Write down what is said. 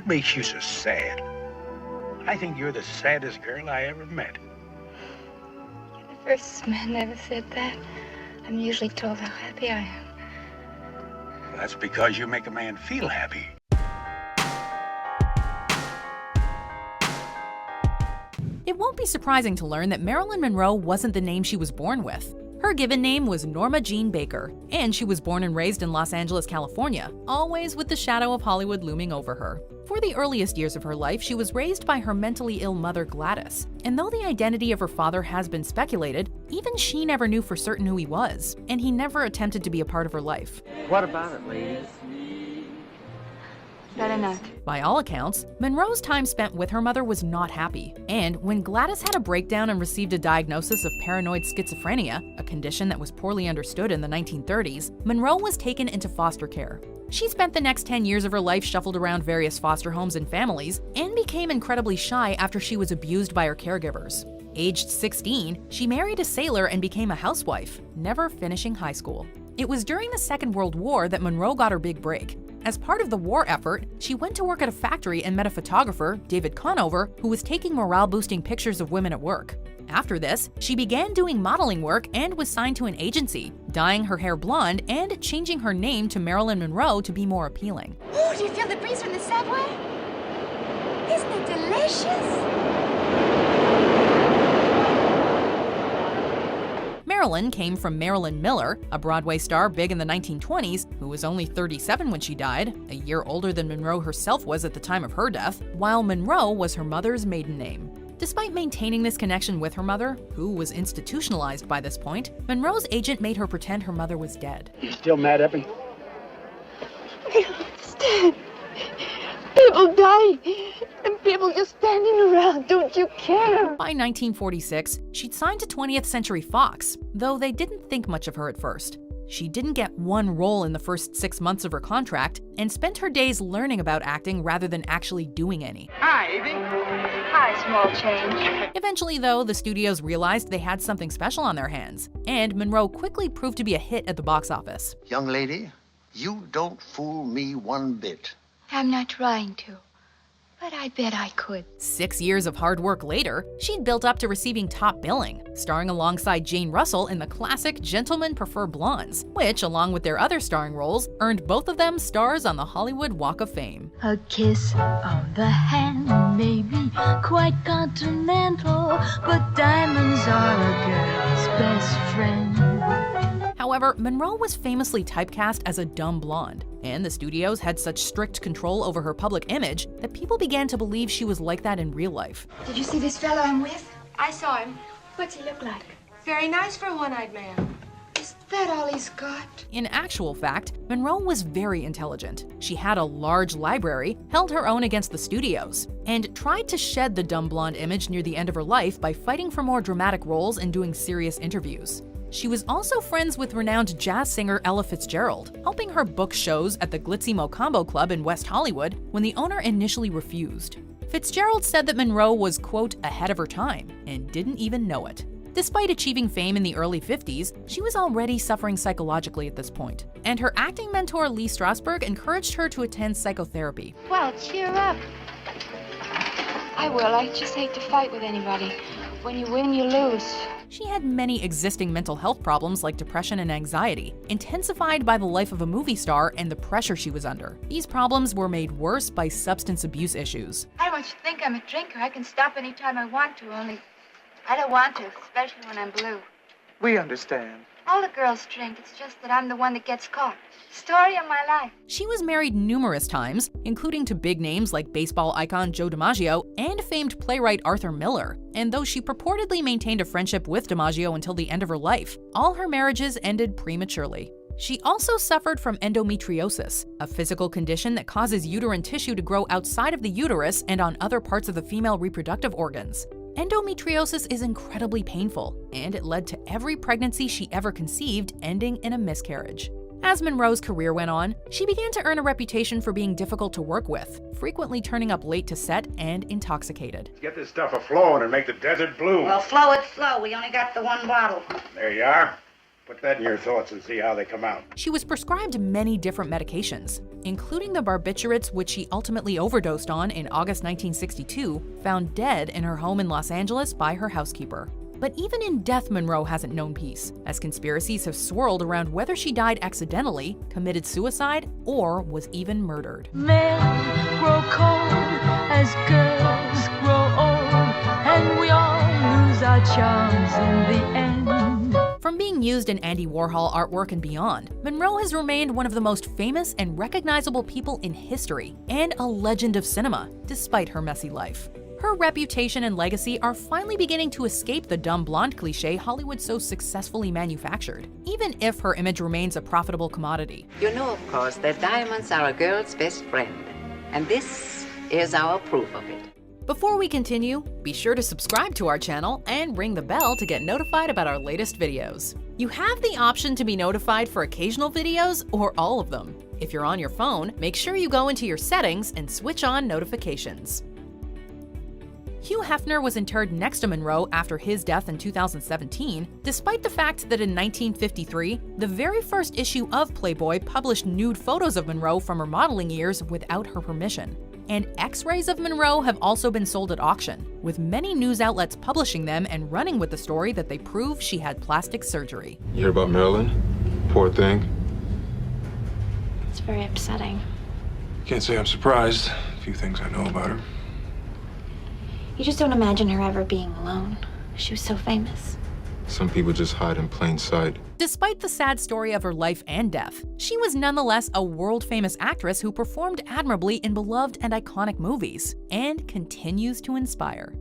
What makes you so sad? I think you're the saddest girl I ever met. The first man never said that. I'm usually told how happy I am. That's because you make a man feel happy. It won't be surprising to learn that Marilyn Monroe wasn't the name she was born with. Her given name was Norma Jeane Baker, and she was born and raised in Los Angeles, California, always with the shadow of Hollywood looming over her. For the earliest years of her life, she was raised by her mentally ill mother Gladys, and though the identity of her father has been speculated, even she never knew for certain who he was, and he never attempted to be a part of her life. What about it, ladies? Better not. By all accounts, Monroe's time spent with her mother was not happy, and when Gladys had a breakdown and received a diagnosis of paranoid schizophrenia, a condition that was poorly understood in the 1930s, Monroe was taken into foster care. She spent the next 10 years of her life shuffled around various foster homes and families, and became incredibly shy after she was abused by her caregivers. Aged 16, she married a sailor and became a housewife, never finishing high school. It was during the Second World War that Monroe got her big break. As part of the war effort, she went to work at a factory and met a photographer, David Conover, who was taking morale-boosting pictures of women at work. After this, she began doing modeling work and was signed to an agency, dyeing her hair blonde and changing her name to Marilyn Monroe to be more appealing. Ooh, do you feel the breeze from the subway? Isn't it delicious? Marilyn came from Marilyn Miller, a Broadway star big in the 1920s, who was only 37 when she died, a year older than Monroe herself was at the time of her death, while Monroe was her mother's maiden name. Despite maintaining this connection with her mother, who was institutionalized by this point, Monroe's agent made her pretend her mother was dead. You still mad at me? I don't understand. People dying, and people just standing around. Don't you care? By 1946, she'd signed to 20th Century Fox, though they didn't think much of her at first. She didn't get one role in the first 6 months of her contract, and spent her days learning about acting rather than actually doing any. Hi, Evie. Hi, small change. Eventually, though, the studios realized they had something special on their hands, and Monroe quickly proved to be a hit at the box office. Young lady, you don't fool me one bit. I'm not trying to, but I bet I could. 6 years of hard work later, she'd built up to receiving top billing, starring alongside Jane Russell in the classic Gentlemen Prefer Blondes, which, along with their other starring roles, earned both of them stars on the Hollywood Walk of Fame. A kiss on the hand may be quite continental, but diamonds are a girl's best friend. However, Monroe was famously typecast as a dumb blonde, and the studios had such strict control over her public image that people began to believe she was like that in real life. Did you see this fellow I'm with? I saw him. What's he look like? Very nice for a one-eyed man. Is that all he's got? In actual fact, Monroe was very intelligent. She had a large library, held her own against the studios, and tried to shed the dumb blonde image near the end of her life by fighting for more dramatic roles and doing serious interviews. She was also friends with renowned jazz singer Ella Fitzgerald, helping her book shows at the Glitzy Mo Combo Club in West Hollywood when the owner initially refused. Fitzgerald said that Monroe was, quote, ahead of her time, and didn't even know it. Despite achieving fame in the early 50s, she was already suffering psychologically at this point, and her acting mentor Lee Strasberg encouraged her to attend psychotherapy. Well, cheer up. I will. I just hate to fight with anybody. When you win, you lose. She had many existing mental health problems like depression and anxiety, intensified by the life of a movie star and the pressure she was under. These problems were made worse by substance abuse issues. I don't want you to think I'm a drinker. I can stop anytime I want to, only I don't want to, especially when I'm blue. We understand. All the girls drink. It's just that I'm the one that gets caught. Story of my life. She was married numerous times, including to big names like baseball icon Joe DiMaggio and famed playwright Arthur Miller. And though she purportedly maintained a friendship with DiMaggio until the end of her life, all her marriages ended prematurely. She also suffered from endometriosis, a physical condition that causes uterine tissue to grow outside of the uterus and on other parts of the female reproductive organs. Endometriosis is incredibly painful, and it led to every pregnancy she ever conceived ending in a miscarriage. As Monroe's career went on, she began to earn a reputation for being difficult to work with, frequently turning up late to set and intoxicated. Get this stuff a-flowing and make the desert blue. Well, flow it, flow. We only got the one bottle. There you are. Put that in your thoughts and see how they come out. She was prescribed many different medications, including the barbiturates which she ultimately overdosed on in August 1962, found dead in her home in Los Angeles by her housekeeper. But even in death, Monroe hasn't known peace, as conspiracies have swirled around whether she died accidentally, committed suicide, or was even murdered. Men grow cold as girls grow old, and we all lose our charms in the end. From being used in Andy Warhol artwork and beyond, Monroe has remained one of the most famous and recognizable people in history, and a legend of cinema, despite her messy life. Her reputation and legacy are finally beginning to escape the dumb blonde cliché Hollywood so successfully manufactured, even if her image remains a profitable commodity. You know, of course, that diamonds are a girl's best friend, and this is our proof of it. Before we continue, be sure to subscribe to our channel and ring the bell to get notified about our latest videos. You have the option to be notified for occasional videos or all of them. If you're on your phone, make sure you go into your settings and switch on notifications. Hugh Hefner was interred next to Monroe after his death in 2017, despite the fact that in 1953, the very first issue of Playboy published nude photos of Monroe from her modeling years without her permission. And X-rays of Monroe have also been sold at auction, with many news outlets publishing them and running with the story that they prove she had plastic surgery. You hear about Marilyn? Poor thing. It's very upsetting. Can't say I'm surprised. A few things I know about her. You just don't imagine her ever being alone. She was so famous. Some people just hide in plain sight. Despite the sad story of her life and death, she was nonetheless a world-famous actress who performed admirably in beloved and iconic movies, and continues to inspire.